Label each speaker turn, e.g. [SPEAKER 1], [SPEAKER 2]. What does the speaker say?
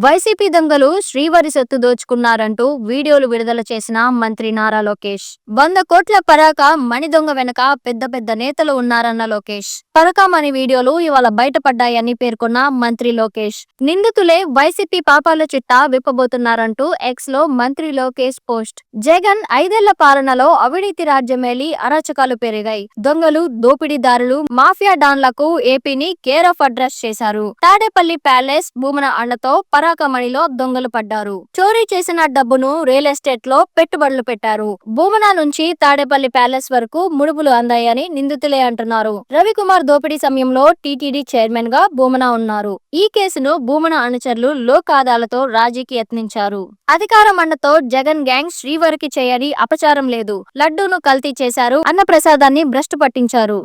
[SPEAKER 1] YCP దొంగలు శ్రీవారి సొత్తు దోచుకున్నారంటూ వీడియోలు విడుదల చేసిన మంత్రి నారా లోకేష్. 100 కోట్ల పరాక మణి దొంగ వెనక పెద్ద పెద్ద నేతలు ఉన్నారన్న లోకేష్. పరకా మణి వీడియోలు ఇవాళ బయటపడ్డాయని పేర్కొన్న మంత్రి లోకేష్. నిందితులే వైసీపీ పాపాల చిట్టా విప్పబోతున్నారంటూ ఎక్స్ లో మంత్రి లోకేష్ పోస్ట్. జగన్ 5 ఏళ్ల పాలనలో అవినీతి రాజ్యమేలి అరాచకాలు పెరిగాయి. దొంగలు, దోపిడీదారులు, మాఫియా డాన్లకు ఏపీని కేర్ ఆఫ్ అడ్రస్ చేశారు. తాడేపల్లి ప్యాలెస్, భూమన అండతో పరాకమణిలో దొంగలు పడ్డారు. చోరీ చేసిన డబ్బును రియల్ ఎస్టేట్ లో పెట్టుబడులు పెట్టారు. భూమన నుంచి తాడేపల్లి ప్యాలెస్ వరకు ముడుపులు అందాయని నిందితులే అంటున్నారు. రవికుమార్ దోపిడీ సమయంలో టీటీడీ చైర్మన్ గా భూమన ఉన్నారు. ఈ కేసును భూమన అనుచరులు లోక్ ఆదాలతో రాజీకి యత్నించారు. అధికారం అండతో జగన్ గ్యాంగ్ శ్రీవారికి చేయని అపచారం లేదు. లడ్డూను కల్తీ చేశారు, అన్న ప్రసాదాన్ని భ్రష్టు పట్టించారు.